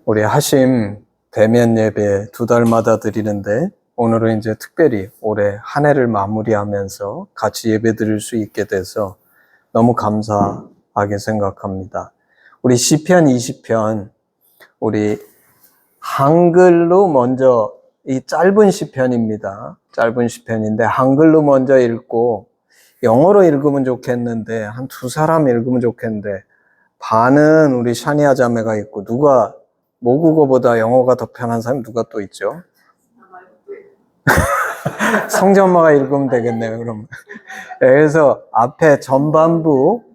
우리 하심 대면 예배 2달마다 드리는데 오늘은 이제 특별히 올해 한 해를 마무리하면서 같이 예배 드릴 수 있게 돼서 너무 감사하게 생각합니다. 우리 시편 20편, 우리 한글로 먼저, 이 짧은 시편입니다. 짧은 시편인데 한글로 먼저 읽고 영어로 읽으면 좋겠는데 한 2사람 읽으면 좋겠는데 반은 우리 샤니아 자매가 있고 누가 모국어보다 영어가 더 편한 사람이 누가 또 있죠? 성전마가 읽으면 되겠네요, 그럼. 그래서 앞에 전반부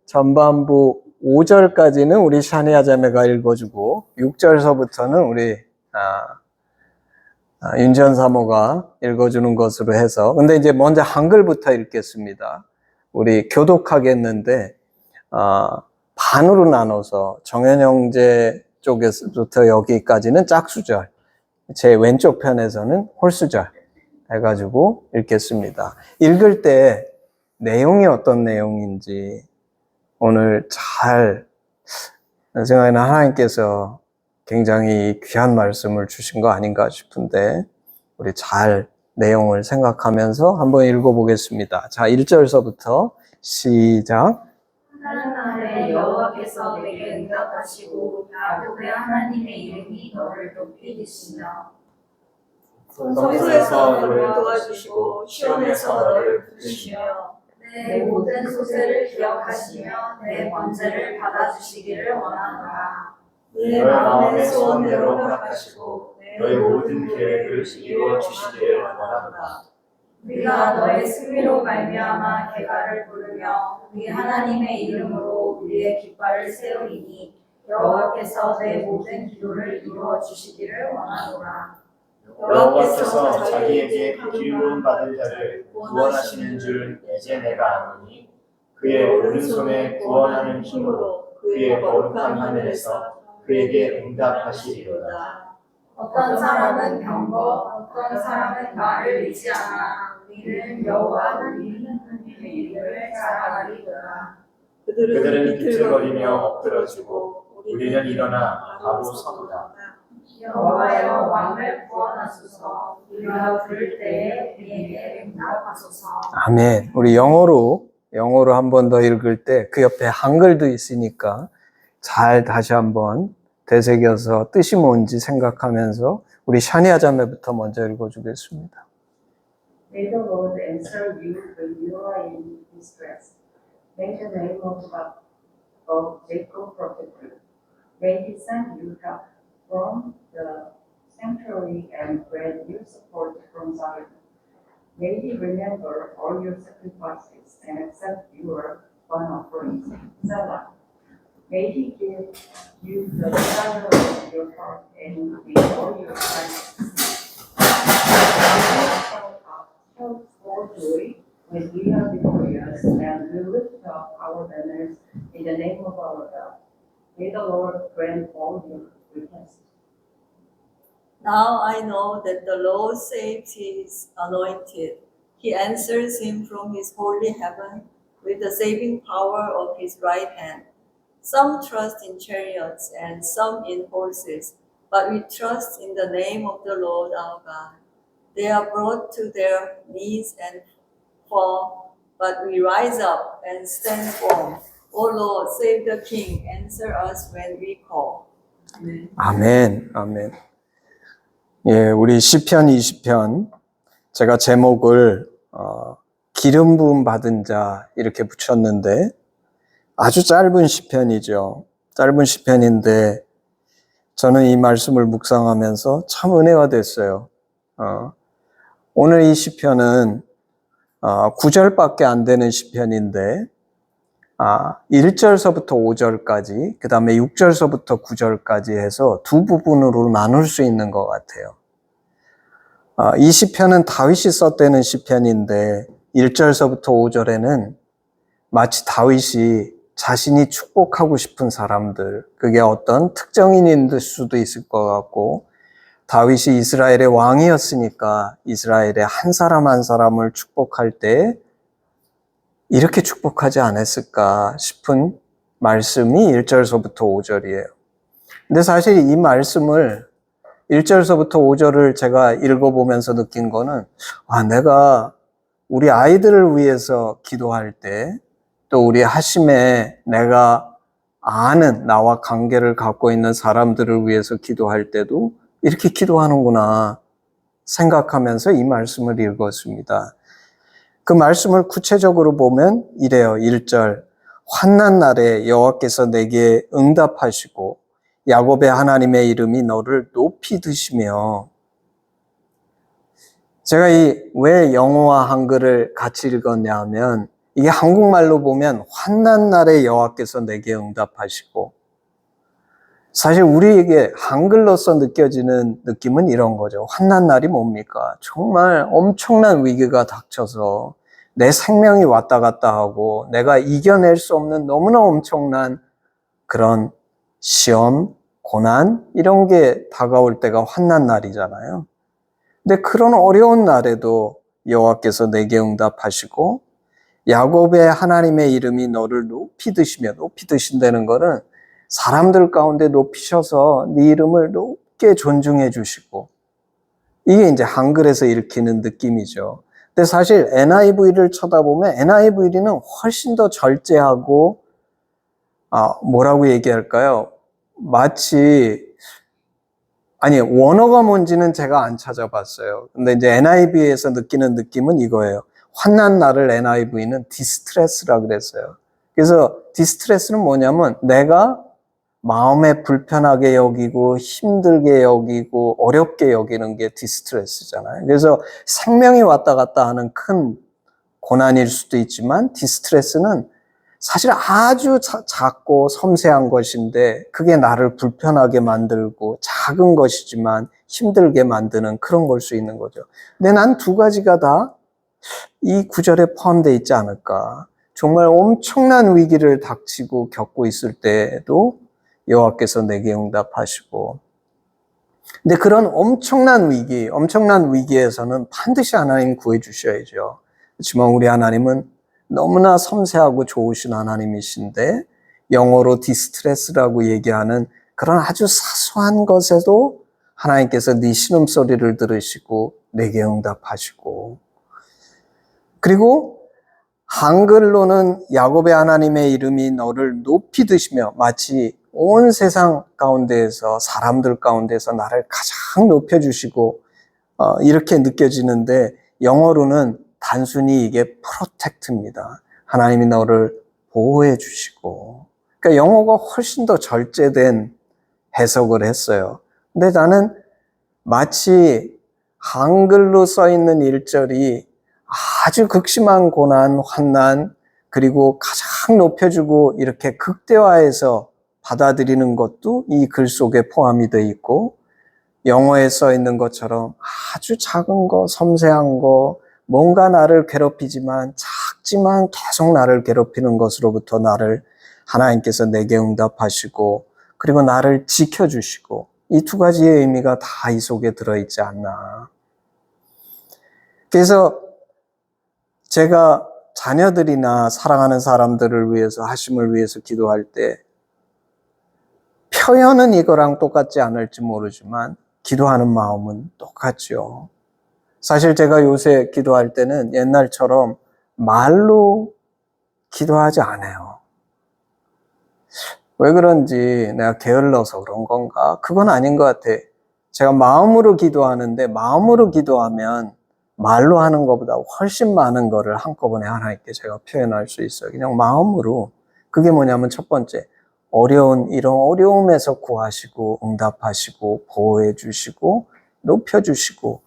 5절까지는 우리 샤니아 자매가 읽어주고 6절서부터는 우리 윤지연 사모가 읽어주는 것으로 해서, 근데 이제 먼저 한글부터 읽겠습니다. 우리 교독하겠는데 반으로 나눠서 정현 형제 쪽에서부터 여기까지는 짝수절, 제 왼쪽 편에서는 홀수절 해가지고 읽겠습니다. 읽을 때 내용이 어떤 내용인지 오늘 잘, 내 생각에는 하나님께서 굉장히 귀한 말씀을 주신 거 아닌가 싶은데 우리 잘 내용을 생각하면서 한번 읽어보겠습니다. 자, 1절서부터 시작. 하는 날에 여호와께서 내게 응답하시고 야곱의 하나님의 이름이 너를 높이 드시며 성소에서 너를 도와주시고 시온에서 너를 부르시며 내 모든 소재를 기억하시며 내 번제를 받아주시기를 원하노라. 내 마음의 소원대로 허락하시고 너의 모든 계획을 이루어 주시기를 원하노라. 우리가 너의 승리로 말미암아 개가를 부르며 우리 하나님의 이름으로 우리의 깃발을 세우리니 여호와께서 내 모든 기도를 이루어 주시기를 원하노라. 여호와께서 자기에게 기름 받을 자를 구원하시는 줄 이제 내가 아노니 그의 오른손에 구원하는 힘으로 그의 거룩한 하늘에서 그에게 응답하시리로다. 어떤 사람은 병거, 어떤 사람은 말을 의지하나 우리는 여호와 하나님의 이름을 자랑하리로다. 그들은 비틀거리며 엎드러지고 우리는 일어나 바로 서도다. 여호와여 왕을 구원하소서. 우리가 부를 때에 우리에게 응답하소서. 아멘. 우리 영어로 한 번 더 읽을 때 그 옆에 한글도 있으니까 잘 다시 한번 되새겨서 뜻이 뭔지 생각하면서 우리 샤니아 자매부터 먼저 읽어주겠습니다. May the Lord answer you when you are in distress. May the name of Jacob protect you. May he send you help from the sanctuary and grant you support from Zion. May he remember all your sacrifices and accept your burnt offerings. Selah. May he give you the desire of your heart and be all your desires. Shout for joy when we are victorious, and we lift up our banners in the name of our God. May the Lord grant all your requests. Now I know that the Lord saves his anointed. He answers him from his holy heaven with the saving power of his right hand. Some trust in chariots and some in horses, but we trust in the name of the Lord our God. They are brought to their knees and fall, but we rise up and stand firm. O Lord, save the King. Answer us when we call. Amen. 아멘, 아멘. 예, 우리 시편 20편, 제가 제목을 기름 부음 받은 자 이렇게 붙였는데 아주 짧은 시편이죠. 짧은 시편인데 저는 이 말씀을 묵상하면서 참 은혜가 됐어요. 오늘 이 시편은 9절밖에 안 되는 시편인데 1절서부터 5절까지, 그 다음에 6절서부터 9절까지 해서 두 부분으로 나눌 수 있는 것 같아요. 이 시편은 다윗이 썼다는 시편인데 1절서부터 5절에는 마치 다윗이 자신이 축복하고 싶은 사람들, 그게 어떤 특정인일 수도 있을 것 같고, 다윗이 이스라엘의 왕이었으니까 이스라엘의 한 사람 한 사람을 축복할 때 이렇게 축복하지 않았을까 싶은 말씀이 1절서부터 5절이에요. 근데 사실 이 말씀을 1절서부터 5절을 제가 읽어보면서 느낀 거는, 내가 우리 아이들을 위해서 기도할 때, 또 우리 하심에 내가 아는 나와 관계를 갖고 있는 사람들을 위해서 기도할 때도 이렇게 기도하는구나 생각하면서 이 말씀을 읽었습니다. 그 말씀을 구체적으로 보면 이래요. 1절, 환난 날에 여호와께서 내게 응답하시고 야곱의 하나님의 이름이 너를 높이 드시며. 제가 왜 영어와 한글을 같이 읽었냐 하면, 이게 한국말로 보면 환난 날에 여호와께서 내게 응답하시고, 사실 우리에게 한글로서 느껴지는 느낌은 이런 거죠. 환난 날이 뭡니까? 정말 엄청난 위기가 닥쳐서 내 생명이 왔다 갔다 하고 내가 이겨낼 수 없는 너무나 엄청난 그런 시험, 고난 이런 게 다가올 때가 환난 날이잖아요. 근데 그런 어려운 날에도 여호와께서 내게 응답하시고 야곱의 하나님의 이름이 너를 높이 드시며, 높이 드신다는 거는 사람들 가운데 높이셔서 네 이름을 높게 존중해 주시고, 이게 이제 한글에서 일으키는 느낌이죠. 근데 사실 NIV를 쳐다보면 NIV는 훨씬 더 절제하고, 뭐라고 얘기할까요? 원어가 뭔지는 제가 안 찾아봤어요. 근데 이제 NIV에서 느끼는 느낌은 이거예요. 환난 날을 NIV는 디스트레스라 그랬어요. 그래서 디스트레스는 뭐냐면 내가 마음에 불편하게 여기고 힘들게 여기고 어렵게 여기는 게 디스트레스잖아요. 그래서 생명이 왔다 갔다 하는 큰 고난일 수도 있지만 디스트레스는 사실 아주 작고 섬세한 것인데 그게 나를 불편하게 만들고 작은 것이지만 힘들게 만드는 그런 걸 수 있는 거죠. 근데 난 두 가지가 다 이 구절에 포함되어 있지 않을까. 정말 엄청난 위기를 닥치고 겪고 있을 때에도 여호와께서 내게 응답하시고, 근데 그런 엄청난 위기에서는 반드시 하나님 구해주셔야죠. 그렇지만 우리 하나님은 너무나 섬세하고 좋으신 하나님이신데 영어로 디스트레스라고 얘기하는 그런 아주 사소한 것에도 하나님께서 네 신음소리를 들으시고 내게 응답하시고, 그리고 한글로는 야곱의 하나님의 이름이 너를 높이 드시며, 마치 온 세상 가운데에서 사람들 가운데서 나를 가장 높여주시고 이렇게 느껴지는데, 영어로는 단순히 이게 프로텍트입니다. 하나님이 너를 보호해 주시고. 그러니까 영어가 훨씬 더 절제된 해석을 했어요. 근데 나는 마치 한글로 써 있는 1절이 아주 극심한 고난, 환난, 그리고 가장 높여주고 이렇게 극대화해서 받아들이는 것도 이 글 속에 포함이 되어 있고, 영어에 써 있는 것처럼 아주 작은 거, 섬세한 거, 뭔가 나를 괴롭히지만 작지만 계속 나를 괴롭히는 것으로부터 나를 하나님께서 내게 응답하시고, 그리고 나를 지켜주시고, 이 두 가지의 의미가 다 이 속에 들어있지 않나. 그래서 제가 자녀들이나 사랑하는 사람들을 위해서, 하심을 위해서 기도할 때 표현은 이거랑 똑같지 않을지 모르지만 기도하는 마음은 똑같죠. 사실 제가 요새 기도할 때는 옛날처럼 말로 기도하지 않아요. 왜 그런지 내가 게을러서 그런 건가? 그건 아닌 것 같아. 제가 마음으로 기도하는데, 마음으로 기도하면 말로 하는 것보다 훨씬 많은 거를 한꺼번에 하나님께 제가 표현할 수 있어요. 그냥 마음으로. 그게 뭐냐면 첫 번째, 이런 어려움에서 구하시고 응답하시고 보호해 주시고 높여주시고,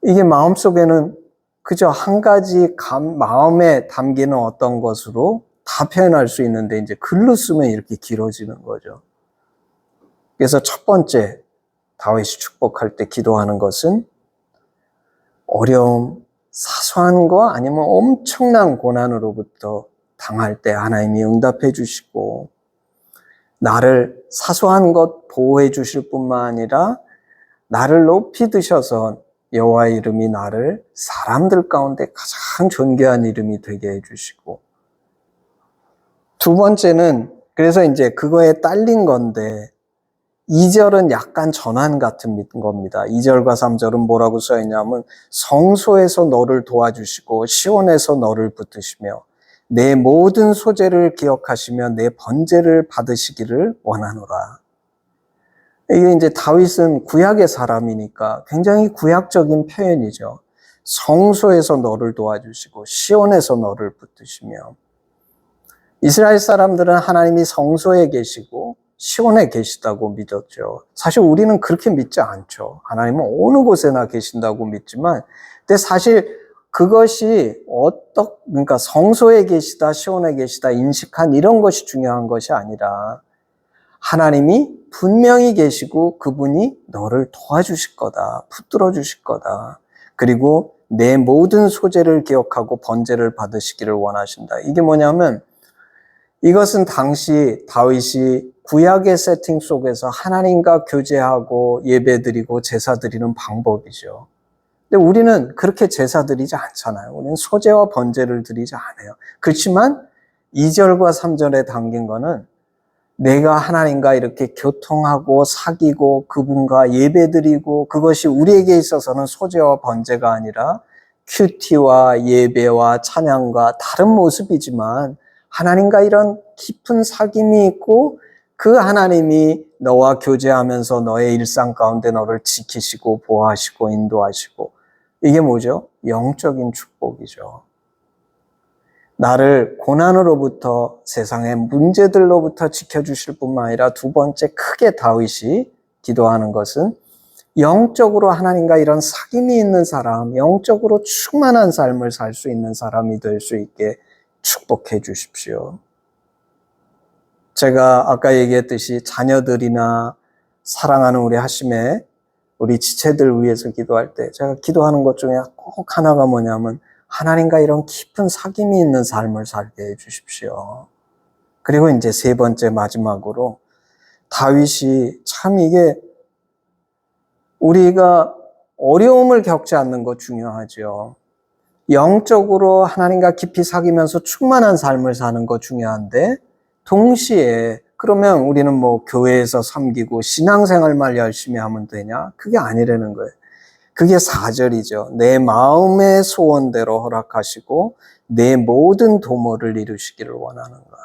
이게 마음속에는 그저 한 가지 마음에 담기는 어떤 것으로 다 표현할 수 있는데, 이제 글로 쓰면 이렇게 길어지는 거죠. 그래서 첫 번째 다윗이 축복할 때 기도하는 것은 어려움, 사소한 거 아니면 엄청난 고난으로부터 당할 때 하나님이 응답해 주시고, 나를 사소한 것 보호해 주실 뿐만 아니라 나를 높이 드셔서 여호와의 이름이 나를 사람들 가운데 가장 존귀한 이름이 되게 해주시고, 두 번째는 그래서 이제 그거에 딸린 건데, 2절은 약간 전환 같은 겁니다. 2절과 3절은 뭐라고 써있냐면 성소에서 너를 도와주시고 시온에서 너를 붙드시며 내 모든 소재를 기억하시며 내 번제를 받으시기를 원하노라. 이게 이제 다윗은 구약의 사람이니까 굉장히 구약적인 표현이죠. 성소에서 너를 도와주시고 시온에서 너를 붙드시며 이스라엘 사람들은 하나님이 성소에 계시고 시온에 계시다고 믿었죠. 사실 우리는 그렇게 믿지 않죠. 하나님은 어느 곳에나 계신다고 믿지만 근데 사실 그것이 그러니까 성소에 계시다 시온에 계시다 인식한 이런 것이 중요한 것이 아니라 하나님이 분명히 계시고 그분이 너를 도와주실 거다. 붙들어 주실 거다. 그리고 내 모든 소재를 기억하고 번제를 받으시기를 원하신다. 이게 뭐냐면 이것은 당시 다윗이 구약의 세팅 속에서 하나님과 교제하고 예배드리고 제사드리는 방법이죠. 근데 우리는 그렇게 제사드리지 않잖아요. 우리는 소제와 번제를 드리지 않아요. 그렇지만 2절과 3절에 담긴 거는 내가 하나님과 이렇게 교통하고 사귀고 그분과 예배드리고 그것이 우리에게 있어서는 소제와 번제가 아니라 큐티와 예배와 찬양과 다른 모습이지만 하나님과 이런 깊은 사귐이 있고 그 하나님이 너와 교제하면서 너의 일상 가운데 너를 지키시고 보호하시고 인도하시고 이게 뭐죠? 영적인 축복이죠. 나를 고난으로부터 세상의 문제들로부터 지켜주실 뿐만 아니라 두 번째 크게 다윗이 기도하는 것은 영적으로 하나님과 이런 사귐이 있는 사람, 영적으로 충만한 삶을 살 수 있는 사람이 될 수 있게 축복해 주십시오. 제가 아까 얘기했듯이 자녀들이나 사랑하는 우리 하심에 우리 지체들 위해서 기도할 때 제가 기도하는 것 중에 꼭 하나가 뭐냐면 하나님과 이런 깊은 사귐이 있는 삶을 살게 해 주십시오. 그리고 이제 세 번째 마지막으로 다윗이 참 이게 우리가 어려움을 겪지 않는 거 중요하죠. 영적으로 하나님과 깊이 사귀면서 충만한 삶을 사는 거 중요한데 동시에 그러면 우리는 뭐 교회에서 섬기고 신앙생활만 열심히 하면 되냐? 그게 아니라는 거예요. 그게 4절이죠. 내 마음의 소원대로 허락하시고 내 모든 도모를 이루시기를 원하는가.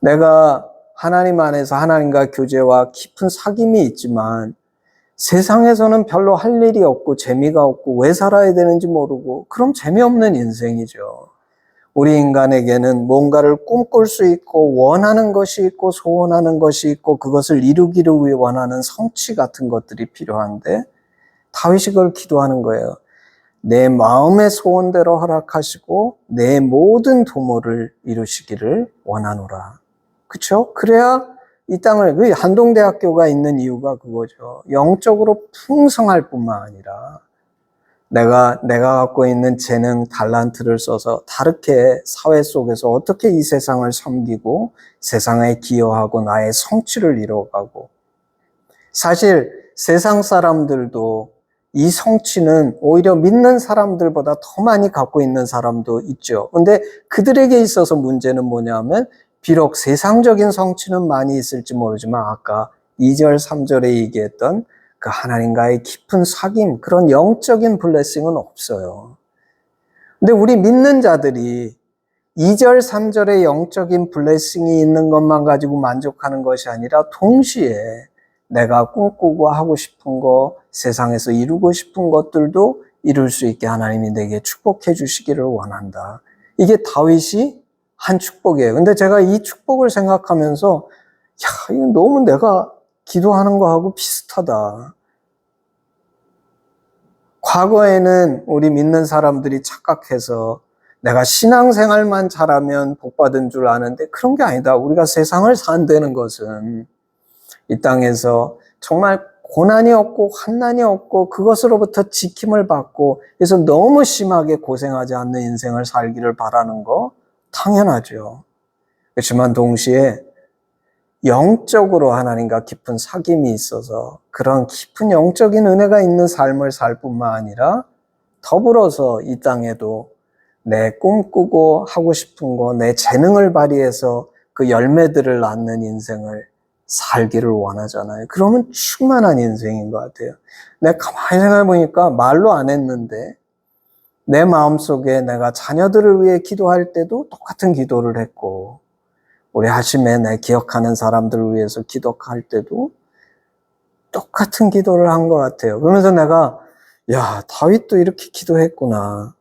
내가 하나님 안에서 하나님과 교제와 깊은 사귐이 있지만 세상에서는 별로 할 일이 없고 재미가 없고 왜 살아야 되는지 모르고 그럼 재미없는 인생이죠. 우리 인간에게는 뭔가를 꿈꿀 수 있고 원하는 것이 있고 소원하는 것이 있고 그것을 이루기를 위해 원하는 성취 같은 것들이 필요한데 다윗이 그걸 기도하는 거예요. 내 마음의 소원대로 허락하시고 내 모든 도모를 이루시기를 원하노라. 그렇죠? 그래야 이 땅을 한동대학교가 있는 이유가 그거죠. 영적으로 풍성할 뿐만 아니라 내가 갖고 있는 재능, 달란트를 써서 다르게 사회 속에서 어떻게 이 세상을 섬기고 세상에 기여하고 나의 성취를 이뤄가고 사실 세상 사람들도 이 성취는 오히려 믿는 사람들보다 더 많이 갖고 있는 사람도 있죠. 근데 그들에게 있어서 문제는 뭐냐면 비록 세상적인 성취는 많이 있을지 모르지만 아까 2절, 3절에 얘기했던 그 하나님과의 깊은 사귐, 그런 영적인 블레싱은 없어요. 근데 우리 믿는 자들이 2절, 3절의 영적인 블레싱이 있는 것만 가지고 만족하는 것이 아니라 동시에 내가 꿈꾸고 하고 싶은 거, 세상에서 이루고 싶은 것들도 이룰 수 있게 하나님이 내게 축복해 주시기를 원한다. 이게 다윗이 한 축복이에요. 근데 제가 이 축복을 생각하면서 이거 너무 내가 기도하는 거하고 비슷하다. 과거에는 우리 믿는 사람들이 착각해서 내가 신앙생활만 잘하면 복받은 줄 아는데 그런 게 아니다. 우리가 세상을 산다는 것은 이 땅에서 정말 고난이 없고 환난이 없고 그것으로부터 지킴을 받고 그래서 너무 심하게 고생하지 않는 인생을 살기를 바라는 거 당연하죠. 그렇지만 동시에 영적으로 하나님과 깊은 사귐이 있어서 그런 깊은 영적인 은혜가 있는 삶을 살 뿐만 아니라 더불어서 이 땅에도 내 꿈꾸고 하고 싶은 거, 내 재능을 발휘해서 그 열매들을 낳는 인생을 살기를 원하잖아요. 그러면 충만한 인생인 것 같아요. 내가 가만히 생각해 보니까 말로 안 했는데 내 마음속에 내가 자녀들을 위해 기도할 때도 똑같은 기도를 했고, 우리 아침에 내 기억하는 사람들을 위해서 기도할 때도 똑같은 기도를 한 것 같아요. 그러면서 내가 야, 다윗도 이렇게 기도했구나.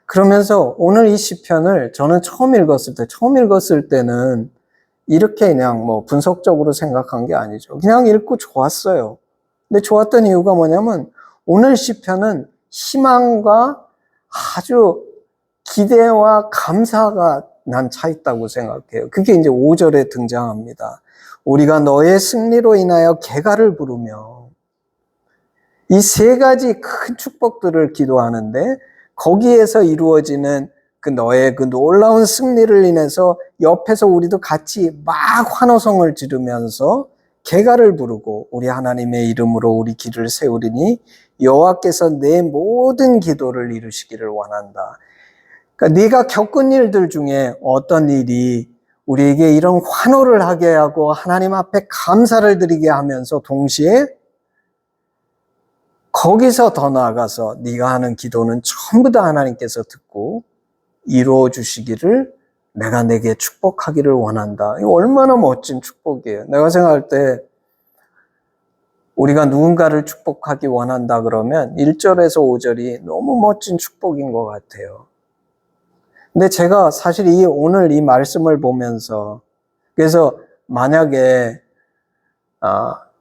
그러면서 오늘 이 시편을 저는 처음 읽었을 때는 이렇게 그냥 뭐 분석적으로 생각한 게 아니죠. 그냥 읽고 좋았어요. 근데 좋았던 이유가 뭐냐면 오늘 시편은 희망과 아주 기대와 감사가 난 차 있다고 생각해요. 그게 이제 5절에 등장합니다. 우리가 너의 승리로 인하여 개가를 부르며, 이 세 가지 큰 축복들을 기도하는데 거기에서 이루어지는 그 너의 그 놀라운 승리를 인해서 옆에서 우리도 같이 막 환호성을 지르면서 개가를 부르고 우리 하나님의 이름으로 우리 길을 세우리니 여호와께서 내 모든 기도를 이루시기를 원한다. 그러니까 네가 겪은 일들 중에 어떤 일이 우리에게 이런 환호를 하게 하고 하나님 앞에 감사를 드리게 하면서 동시에 거기서 더 나아가서 네가 하는 기도는 전부 다 하나님께서 듣고 이루어 주시기를 내가 내게 축복하기를 원한다. 이거 얼마나 멋진 축복이에요. 내가 생각할 때 우리가 누군가를 축복하기 원한다 그러면 1절에서 5절이 너무 멋진 축복인 것 같아요. 근데 제가 사실 오늘 이 말씀을 보면서, 그래서 만약에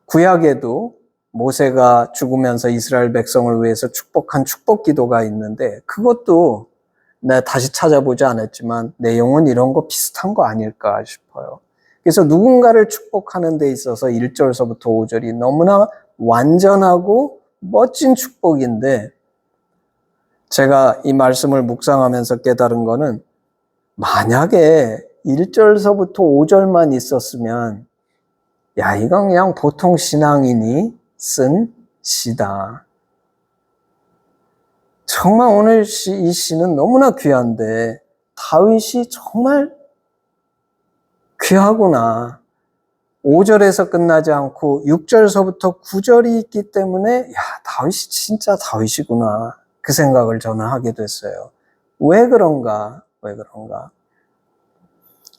구약에도 모세가 죽으면서 이스라엘 백성을 위해서 축복한 축복 기도가 있는데 그것도 내가 다시 찾아보지 않았지만 내용은 이런 거 비슷한 거 아닐까 싶어요. 그래서 누군가를 축복하는 데 있어서 1절서부터 5절이 너무나 완전하고 멋진 축복인데, 제가 이 말씀을 묵상하면서 깨달은 거는 만약에 1절서부터 5절만 있었으면 야, 이건 그냥 보통 신앙인이 쓴 시다. 정말 오늘 이 시는 너무나 귀한데 다윗이 정말 귀하구나. 5절에서 끝나지 않고 6절서부터 9절이 있기 때문에 야, 다윗이 진짜 다윗이구나. 그 생각을 저는 하게 됐어요. 왜 그런가?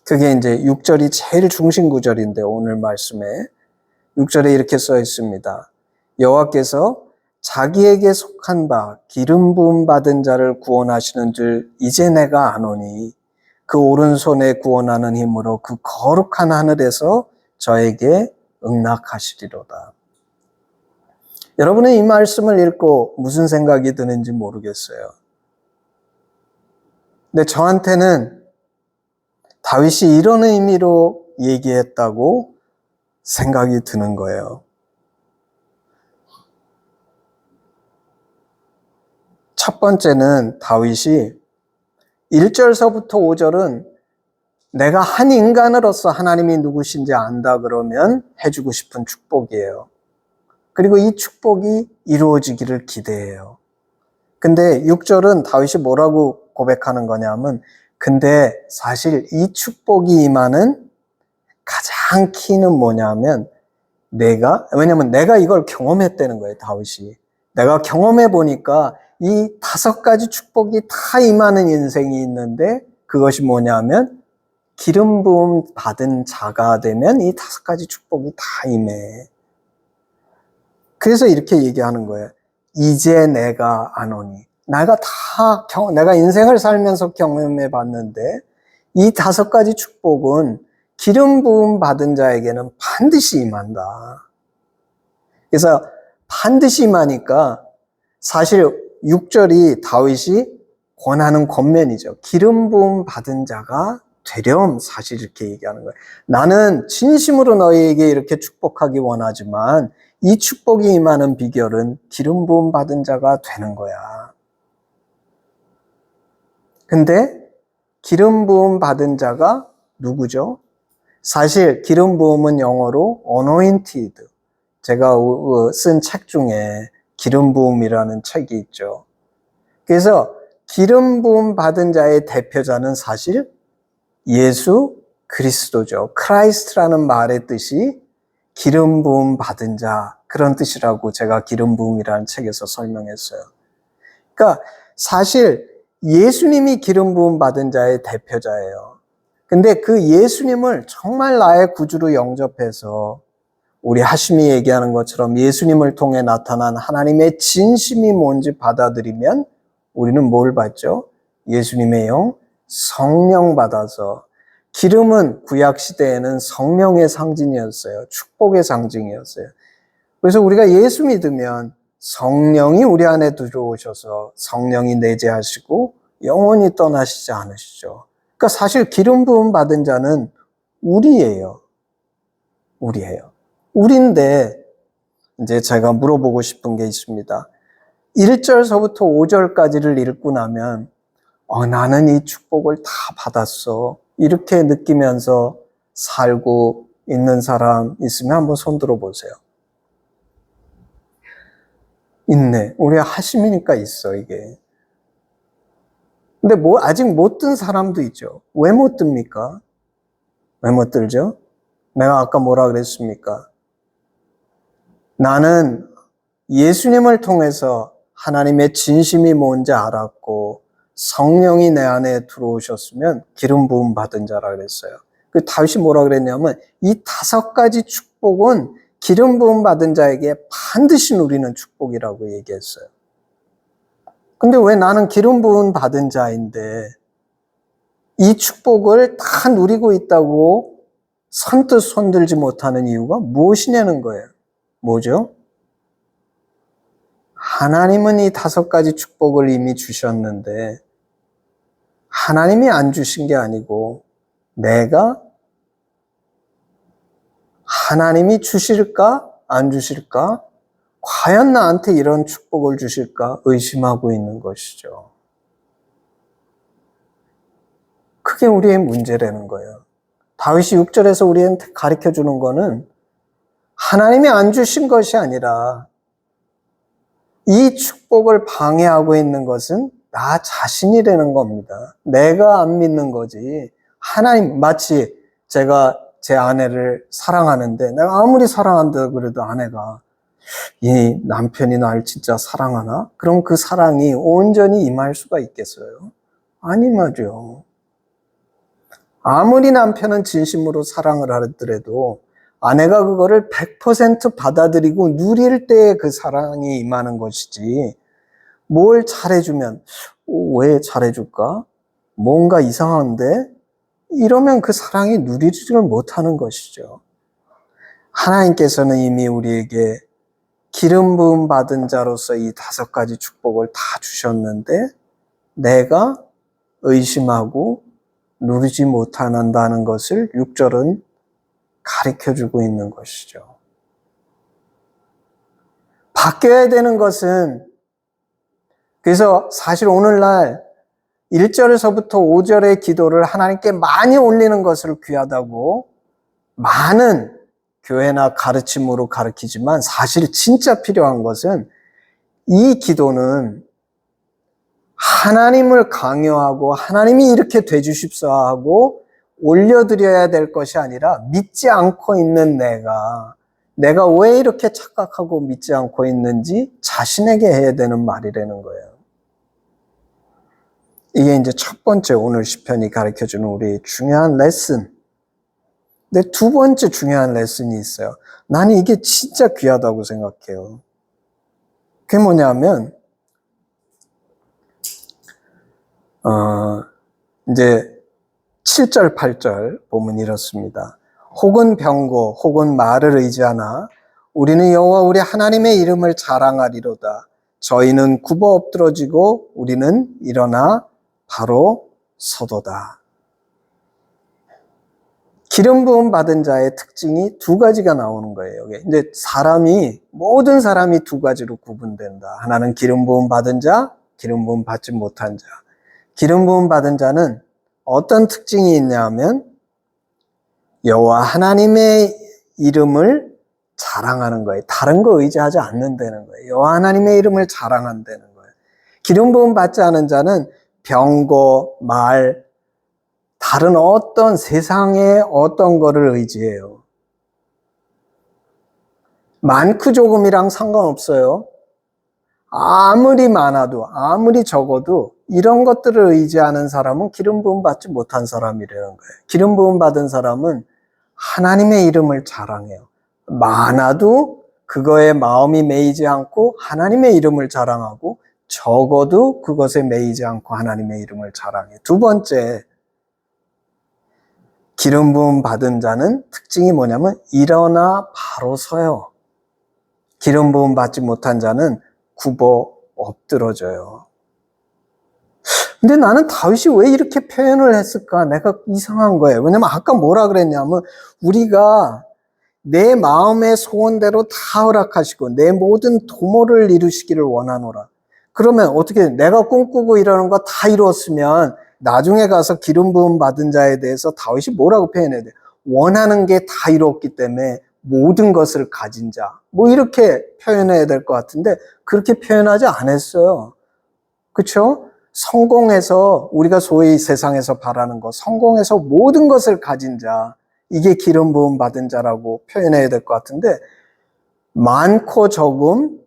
그게 이제 6절이 제일 중심 구절인데 오늘 말씀에 6절에 이렇게 써 있습니다. 여호와께서 자기에게 속한 바 기름 부음 받은 자를 구원하시는 줄 이제 내가 아노니 그 오른손에 구원하는 힘으로 그 거룩한 하늘에서 저에게 응낙하시리로다. 여러분은 이 말씀을 읽고 무슨 생각이 드는지 모르겠어요. 근데 저한테는 다윗이 이런 의미로 얘기했다고 생각이 드는 거예요. 첫 번째는 다윗이 1절서부터 5절은 내가 한 인간으로서 하나님이 누구신지 안다 그러면 해주고 싶은 축복이에요. 그리고 이 축복이 이루어지기를 기대해요. 근데 6절은 다윗이 뭐라고 고백하는 거냐면, 근데 사실 이 축복이 임하는 가장 키는 뭐냐면 왜냐면 내가 이걸 경험했다는 거예요, 다윗이. 내가 경험해 보니까 이 5가지 축복이 다 임하는 인생이 있는데 그것이 뭐냐면 기름 부음 받은 자가 되면 이 5가지 축복이 다 임해. 그래서 이렇게 얘기하는 거예요. 이제 내가 아노니. 내가 인생을 살면서 경험해 봤는데 이 5가지 축복은 기름 부음 받은 자에게는 반드시 임한다. 그래서 반드시 임하니까 사실 6절이 다윗이 권하는 권면이죠. 기름 부음 받은 자가 되렴, 사실 이렇게 얘기하는 거예요. 나는 진심으로 너희에게 이렇게 축복하기 원하지만 이 축복이 임하는 비결은 기름 부음 받은 자가 되는 거야. 근데 기름 부음 받은 자가 누구죠? 사실 기름 부음은 영어로 anointed. 제가 쓴 책 중에 기름 부음이라는 책이 있죠. 그래서 기름 부음 받은 자의 대표자는 사실 예수 그리스도죠. 크라이스트라는 말의 뜻이 기름 부음 받은 자, 그런 뜻이라고 제가 기름 부음이라는 책에서 설명했어요. 그러니까 사실 예수님이 기름 부음 받은 자의 대표자예요. 근데 그 예수님을 정말 나의 구주로 영접해서 우리 하심이 얘기하는 것처럼 예수님을 통해 나타난 하나님의 진심이 뭔지 받아들이면 우리는 뭘 받죠? 예수님의 영, 성령 받아서. 기름은 구약 시대에는 성령의 상징이었어요. 축복의 상징이었어요. 그래서 우리가 예수 믿으면 성령이 우리 안에 들어오셔서 성령이 내재하시고 영원히 떠나시지 않으시죠. 그러니까 사실 기름 부음 받은 자는 우리예요. 우리예요. 우리인데 이제 제가 물어보고 싶은 게 있습니다. 1절서부터 5절까지를 읽고 나면 나는 이 축복을 다 받았어. 이렇게 느끼면서 살고 있는 사람 있으면 한번 손 들어보세요. 있네. 우리 하심이니까 있어, 이게. 근데 아직 못 든 사람도 있죠. 왜 못 듭니까? 왜 못 들죠? 내가 아까 뭐라 그랬습니까? 나는 예수님을 통해서 하나님의 진심이 뭔지 알았고 성령이 내 안에 들어오셨으면 기름 부음 받은 자라 그랬어요. 그 다윗이 뭐라 그랬냐면 이 5가지 축복은 기름 부음 받은 자에게 반드시 누리는 축복이라고 얘기했어요. 근데 왜 나는 기름 부음 받은 자인데 이 축복을 다 누리고 있다고 선뜻 손들지 못하는 이유가 무엇이냐는 거예요. 뭐죠? 하나님은 이 5가지 축복을 이미 주셨는데 하나님이 안 주신 게 아니고 내가 하나님이 주실까? 안 주실까? 과연 나한테 이런 축복을 주실까? 의심하고 있는 것이죠. 그게 우리의 문제라는 거예요. 다윗이 6절에서 우리한테 가르쳐 주는 거는 하나님이 안 주신 것이 아니라 이 축복을 방해하고 있는 것은 나 자신이라는 겁니다. 내가 안 믿는 거지. 하나님, 마치 제가 제 아내를 사랑하는데 내가 아무리 사랑한다 그래도 아내가 이 남편이 날 진짜 사랑하나? 그럼 그 사랑이 온전히 임할 수가 있겠어요? 안 임하죠. 아무리 남편은 진심으로 사랑을 하더라도 아내가 그거를 100% 받아들이고 누릴 때 그 사랑이 임하는 것이지 뭘 잘해주면 왜 잘해줄까? 뭔가 이상한데? 이러면 그 사랑이 누리지를 못하는 것이죠. 하나님께서는 이미 우리에게 기름 부음 받은 자로서 이 5가지 축복을 다 주셨는데 내가 의심하고 누리지 못한다는 것을 6절은 가르쳐주고 있는 것이죠. 바뀌어야 되는 것은 그래서 사실 오늘날 1절에서부터 5절의 기도를 하나님께 많이 올리는 것을 귀하다고 많은 교회나 가르침으로 가르치지만 사실 진짜 필요한 것은 이 기도는 하나님을 강요하고 하나님이 이렇게 되주십사 하고 올려드려야 될 것이 아니라 믿지 않고 있는 내가 왜 이렇게 착각하고 믿지 않고 있는지 자신에게 해야 되는 말이라는 거예요. 이게 이제 첫 번째 오늘 시편이 가르쳐주는 우리 중요한 레슨. 근데 2번째 중요한 레슨이 있어요. 나는 이게 진짜 귀하다고 생각해요. 그게 뭐냐면 이제 7절, 8절 보면 이렇습니다. 혹은 병고, 혹은 말을 의지하나 우리는 여호와 우리 하나님의 이름을 자랑하리로다. 저희는 굽어 엎드러지고 우리는 일어나 바로 서도다. 기름 부음 받은 자의 특징이 2가지가 나오는 거예요. 이제 모든 사람이 2가지로 구분된다. 하나는 기름 부음 받은 자, 기름 부음 받지 못한 자. 기름 부음 받은 자는 어떤 특징이 있냐면 여호와 하나님의 이름을 자랑하는 거예요. 다른 거 의지하지 않는다는 거예요. 여호와 하나님의 이름을 자랑한다는 거예요. 기름 부음 받지 않은 자는 병거, 말, 다른 어떤 세상의 어떤 거를 의지해요. 많고 조금이랑 상관없어요. 아무리 많아도 아무리 적어도 이런 것들을 의지하는 사람은 기름 부음 받지 못한 사람이라는 거예요. 기름 부음 받은 사람은 하나님의 이름을 자랑해요. 많아도 그거에 마음이 매이지 않고 하나님의 이름을 자랑하고, 적어도 그것에 매이지 않고 하나님의 이름을 자랑해요. 두 번째, 기름 부음 받은 자는 특징이 뭐냐면 일어나 바로 서요. 기름 부음 받지 못한 자는 굽어 엎드러져요. 근데 나는 다윗이 왜 이렇게 표현을 했을까? 내가 이상한 거예요. 왜냐면 아까 뭐라 그랬냐면, 우리가 내 마음의 소원대로 다 허락하시고 내 모든 도모를 이루시기를 원하노라. 그러면 어떻게, 내가 꿈꾸고 이러는 거 다 이루었으면 나중에 가서 기름 부음 받은 자에 대해서 다윗이 뭐라고 표현해야 돼? 원하는 게 다 이루었기 때문에 모든 것을 가진 자, 뭐 이렇게 표현해야 될 것 같은데 그렇게 표현하지 않았어요. 그렇죠? 성공해서, 우리가 소위 세상에서 바라는 것, 성공해서 모든 것을 가진 자, 이게 기름 부음 받은 자라고 표현해야 될 것 같은데, 많고 적음,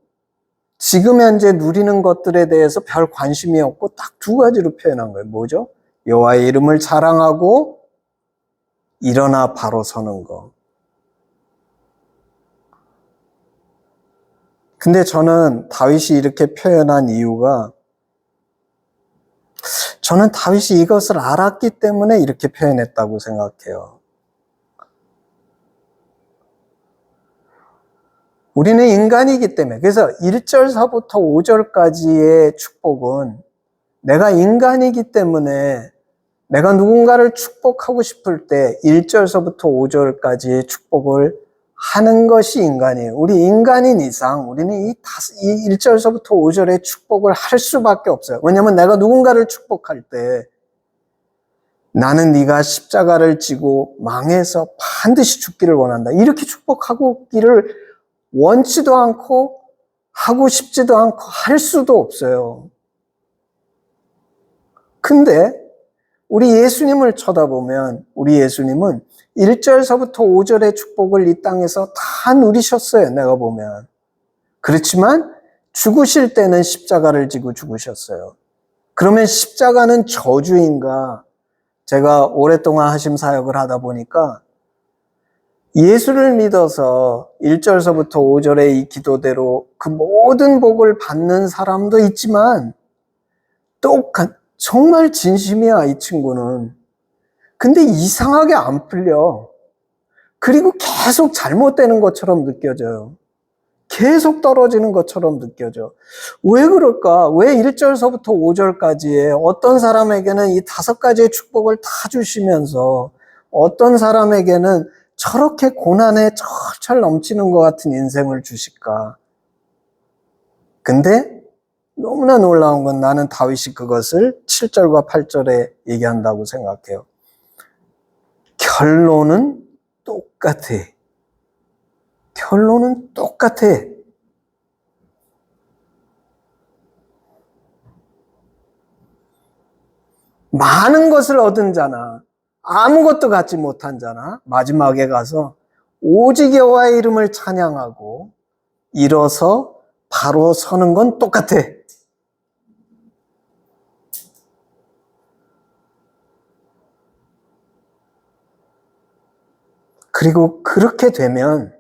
지금 현재 누리는 것들에 대해서 별 관심이 없고 딱 두 가지로 표현한 거예요. 뭐죠? 여호와의 이름을 자랑하고 일어나 바로 서는 거. 근데 저는 다윗이 이렇게 표현한 이유가, 저는 다윗이 이것을 알았기 때문에 이렇게 표현했다고 생각해요. 우리는 인간이기 때문에, 그래서 1절서부터 5절까지의 축복은 내가 인간이기 때문에 내가 누군가를 축복하고 싶을 때 1절서부터 5절까지의 축복을 하는 것이 인간이에요. 우리 인간인 이상 우리는 이 1절서부터 5절의 축복을 할 수밖에 없어요. 왜냐하면 내가 누군가를 축복할 때, 나는 네가 십자가를 지고 망해서 반드시 죽기를 원한다, 이렇게 축복하기를 원치도 않고 하고 싶지도 않고 할 수도 없어요. 근데 우리 예수님을 쳐다보면, 우리 예수님은 1절서부터 5절의 축복을 이 땅에서 다 누리셨어요. 내가 보면. 그렇지만 죽으실 때는 십자가를 지고 죽으셨어요. 그러면 십자가는 저주인가? 제가 오랫동안 하심 사역을 하다 보니까 예수를 믿어서 1절서부터 5절의 이 기도대로 그 모든 복을 받는 사람도 있지만, 정말 진심이야, 이 친구는. 근데 이상하게 안 풀려. 그리고 계속 잘못되는 것처럼 느껴져요. 계속 떨어지는 것처럼 느껴져. 왜 그럴까? 왜 1절서부터 5절까지에 어떤 사람에게는 이 5가지의 축복을 다 주시면서 어떤 사람에게는 저렇게 고난에 철철 넘치는 것 같은 인생을 주실까? 근데 너무나 놀라운 건, 나는 다윗이 그것을 7절과 8절에 얘기한다고 생각해요. 결론은 똑같아. 결론은 똑같아. 많은 것을 얻은 자나 아무것도 갖지 못한 자나 마지막에 가서 오직 여호와의 이름을 찬양하고 일어서 바로 서는 건 똑같아. 그리고 그렇게 되면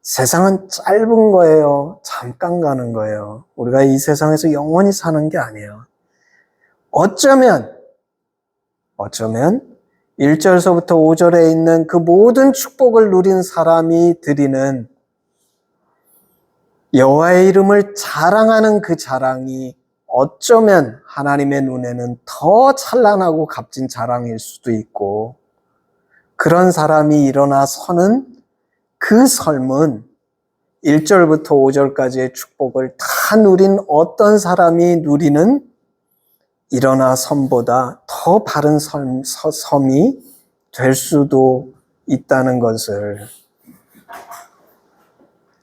세상은 짧은 거예요. 잠깐 가는 거예요. 우리가 이 세상에서 영원히 사는 게 아니에요. 어쩌면 1절서부터 5절에 있는 그 모든 축복을 누린 사람이 드리는 여호와의 이름을 자랑하는 그 자랑이 어쩌면 하나님의 눈에는 더 찬란하고 값진 자랑일 수도 있고, 그런 사람이 일어나 서는 그 삶은 1절부터 5절까지의 축복을 다 누린 어떤 사람이 누리는 일어나 섬보다 더 바른 섬이 될 수도 있다는 것을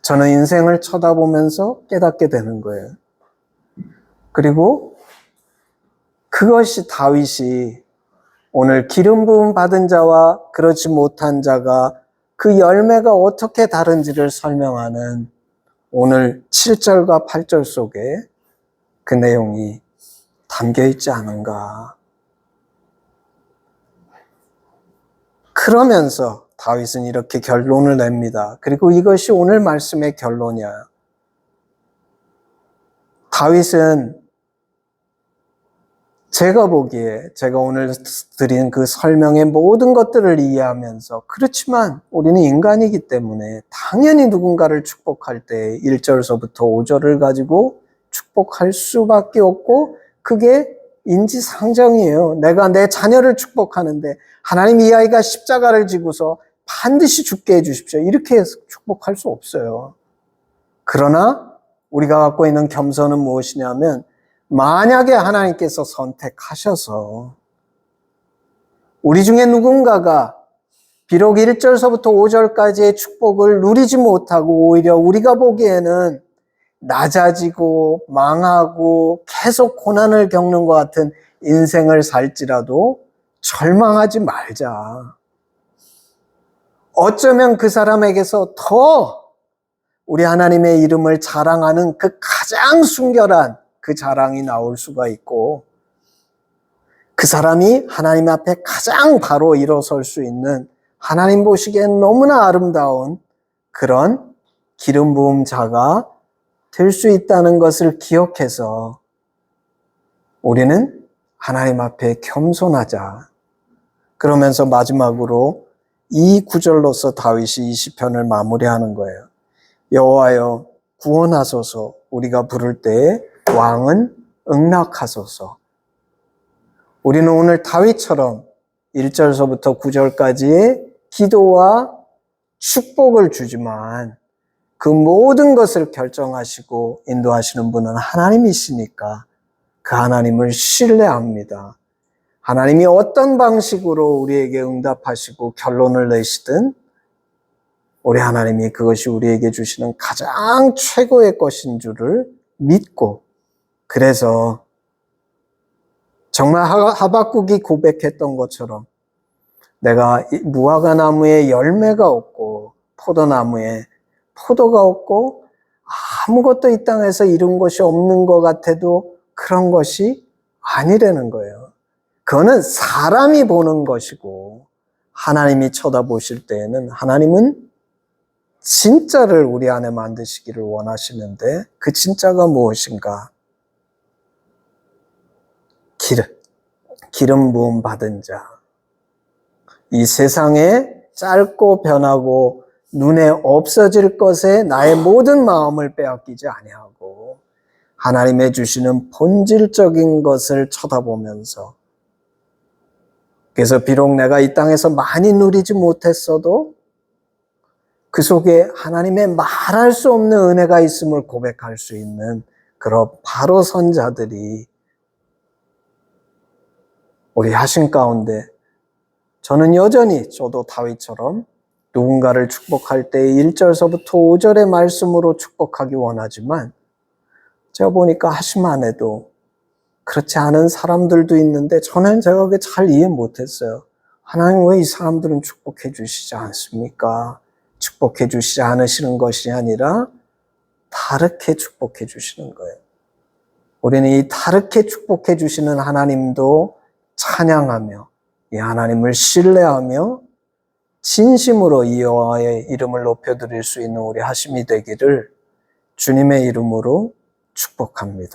저는 인생을 쳐다보면서 깨닫게 되는 거예요. 그리고 그것이 다윗이 오늘 기름 부음 받은 자와 그렇지 못한 자가 그 열매가 어떻게 다른지를 설명하는 오늘 7절과 8절 속에 그 내용이 담겨 있지 않은가. 그러면서 다윗은 이렇게 결론을 냅니다. 그리고 이것이 오늘 말씀의 결론이야. 다윗은 제가 보기에 제가 오늘 드린 그 설명의 모든 것들을 이해하면서 그렇지만 우리는 인간이기 때문에 당연히 누군가를 축복할 때 1절서부터 5절을 가지고 축복할 수밖에 없고 그게 인지상정이에요. 내가 내 자녀를 축복하는데 하나님 이 아이가 십자가를 지고서 반드시 죽게 해주십시오. 이렇게 해서 축복할 수 없어요. 그러나 우리가 갖고 있는 겸손은 무엇이냐면 만약에 하나님께서 선택하셔서 우리 중에 누군가가 비록 1절서부터 5절까지의 축복을 누리지 못하고 오히려 우리가 보기에는 낮아지고 망하고 계속 고난을 겪는 것 같은 인생을 살지라도 절망하지 말자. 어쩌면 그 사람에게서 더 우리 하나님의 이름을 자랑하는 그 가장 순결한 그 자랑이 나올 수가 있고 그 사람이 하나님 앞에 가장 바로 일어설 수 있는 하나님 보시기엔 너무나 아름다운 그런 기름 부음 자가 될 수 있다는 것을 기억해서 우리는 하나님 앞에 겸손하자. 그러면서 마지막으로 이 구절로서 다윗이 이 시편을 마무리하는 거예요. 여호와여 구원하소서. 우리가 부를 때에 왕은 응낙하소서. 우리는 오늘 다윗처럼 1절서부터 9절까지의 기도와 축복을 주지만 그 모든 것을 결정하시고 인도하시는 분은 하나님이시니까 그 하나님을 신뢰합니다. 하나님이 어떤 방식으로 우리에게 응답하시고 결론을 내시든 우리 하나님이 그것이 우리에게 주시는 가장 최고의 것인 줄을 믿고 그래서 정말 하박국이 고백했던 것처럼 내가 무화과 나무에 열매가 없고 포도나무에 포도가 없고 아무것도 이 땅에서 이룬 것이 없는 것 같아도 그런 것이 아니라는 거예요. 그거는 사람이 보는 것이고 하나님이 쳐다보실 때에는 하나님은 진짜를 우리 안에 만드시기를 원하시는데 그 진짜가 무엇인가? 기름 부음 받은 자. 이 세상에 짧고 변하고 눈에 없어질 것에 나의 모든 마음을 빼앗기지 아니하고 하나님의 주시는 본질적인 것을 쳐다보면서 그래서 비록 내가 이 땅에서 많이 누리지 못했어도 그 속에 하나님의 말할 수 없는 은혜가 있음을 고백할 수 있는 그런 바로 선 자들이 우리 하신 가운데 저는 여전히 저도 다윗처럼 누군가를 축복할 때 1절서부터 5절의 말씀으로 축복하기 원하지만 제가 보니까 하시만 해도 그렇지 않은 사람들도 있는데 저는 제가 그게 잘 이해 못했어요. 하나님 왜 이 사람들은 축복해 주시지 않습니까? 축복해 주시지 않으시는 것이 아니라 다르게 축복해 주시는 거예요. 우리는 이 다르게 축복해 주시는 하나님도 찬양하며 이 하나님을 신뢰하며 진심으로 이 여호와의 이름을 높여드릴 수 있는 우리 하심이 되기를 주님의 이름으로 축복합니다.